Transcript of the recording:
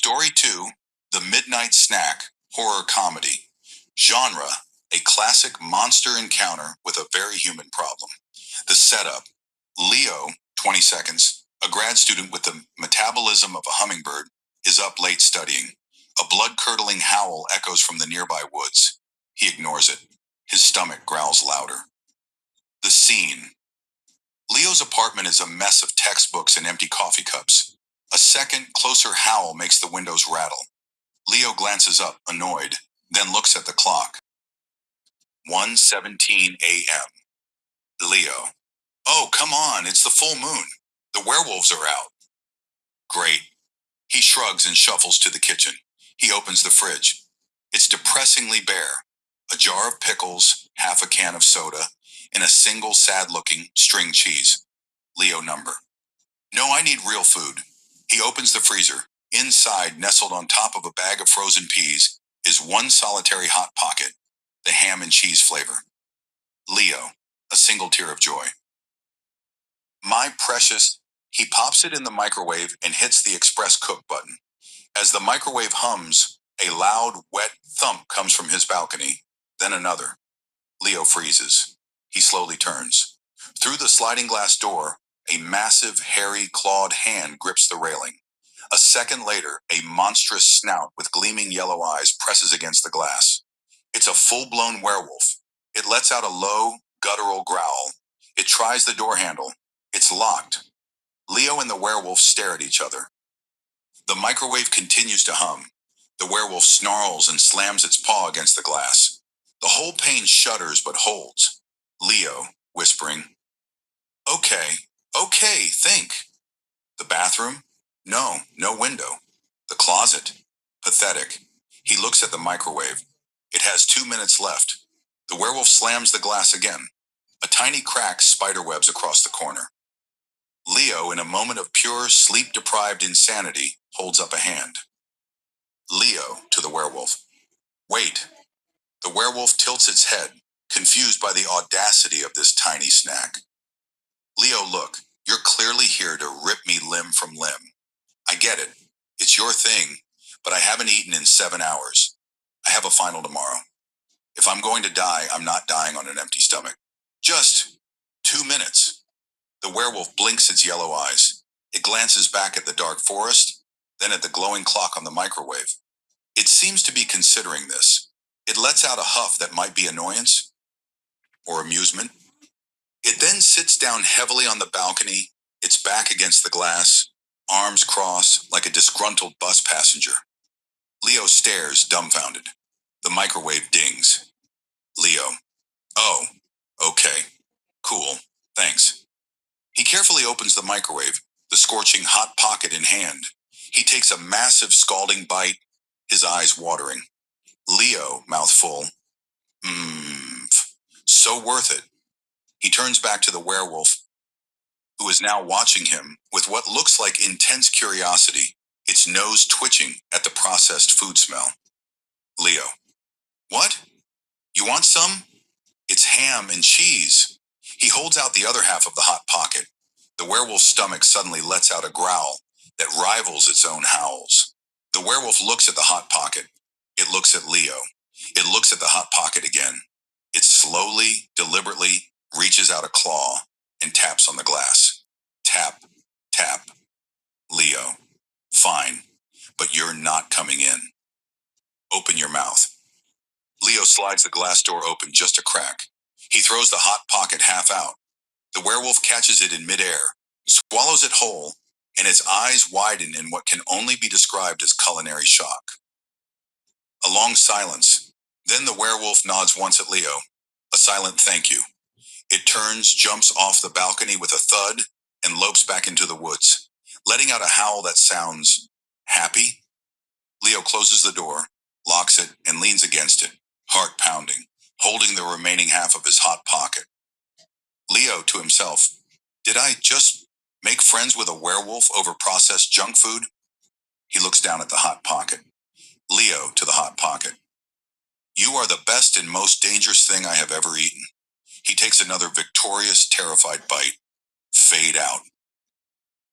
Story 2, The Midnight Snack, horror comedy. Genre, a classic monster encounter with a very human problem. The setup, Leo, 20 seconds, a grad student with the metabolism of a hummingbird, is up late studying. A blood-curdling howl echoes from the nearby woods. He ignores it. His stomach growls louder. The scene. Leo's apartment is a mess of textbooks and empty coffee cups. A second, closer howl makes the windows rattle. Leo glances up, annoyed, then looks at the clock. 1:17 a.m. Leo. Oh, come on, it's the full moon. The werewolves are out. Great. He shrugs and shuffles to the kitchen. He opens the fridge. It's depressingly bare. A jar of pickles, half a can of soda, and a single sad-looking string cheese. Leo number. No, I need real food. He opens the freezer. Inside, nestled on top of a bag of frozen peas, is one solitary Hot Pocket, the ham and cheese flavor. Leo, a single tear of joy. My precious, he pops it in the microwave and hits the express cook button. As the microwave hums, a loud, wet thump comes from his balcony, then another. Leo freezes. He slowly turns. Through the sliding glass door, a massive, hairy, clawed hand grips the railing. A second later, a monstrous snout with gleaming yellow eyes presses against the glass. It's a full-blown werewolf. It lets out a low, guttural growl. It tries the door handle. It's locked. Leo and the werewolf stare at each other. The microwave continues to hum. The werewolf snarls and slams its paw against the glass. The whole pane shudders but holds. Leo, whispering, Okay, think. The bathroom? No, no window. The closet? Pathetic. He looks at the microwave. It has 2 minutes left. The werewolf slams the glass again. A tiny crack spiderwebs across the corner. Leo, in a moment of pure, sleep-deprived insanity, holds up a hand. Leo, to the werewolf. Wait. The werewolf tilts its head, confused by the audacity of this tiny snack. Leo, look, you're clearly here to rip me limb from limb. I get it. It's your thing, but I haven't eaten in 7 hours. I have a final tomorrow. If I'm going to die, I'm not dying on an empty stomach. Just 2 minutes. The werewolf blinks its yellow eyes. It glances back at the dark forest, then at the glowing clock on the microwave. It seems to be considering this. It lets out a huff that might be annoyance or amusement. It then sits down heavily on the balcony, its back against the glass, arms crossed like a disgruntled bus passenger. Leo stares, dumbfounded. The microwave dings. Leo. Oh, okay. Cool. Thanks. He carefully opens the microwave, the scorching Hot Pocket in hand. He takes a massive scalding bite, his eyes watering. Leo, mouth full. So worth it. He turns back to the werewolf, who is now watching him with what looks like intense curiosity, its nose twitching at the processed food smell. Leo. What? You want some? It's ham and cheese. He holds out the other half of the Hot Pocket. The werewolf's stomach suddenly lets out a growl that rivals its own howls. The werewolf looks at the Hot Pocket. It looks at Leo. It looks at the Hot Pocket again. It slowly, deliberately reaches out a claw and taps on the glass. Tap, tap. Leo. Fine, but you're not coming in. Open your mouth. Leo slides the glass door open just a crack. He throws the Hot Pocket half out. The werewolf catches it in midair, swallows it whole, and its eyes widen in what can only be described as culinary shock. A long silence. Then the werewolf nods once at Leo. A silent thank you. It turns, jumps off the balcony with a thud, and lopes back into the woods, letting out a howl that sounds happy. Leo closes the door, locks it, and leans against it, heart pounding, holding the remaining half of his Hot Pocket. Leo, to himself, did I just make friends with a werewolf over processed junk food? He looks down at the Hot Pocket. Leo, to the Hot Pocket. You are the best and most dangerous thing I have ever eaten. He takes another victorious, terrified bite. Fade out.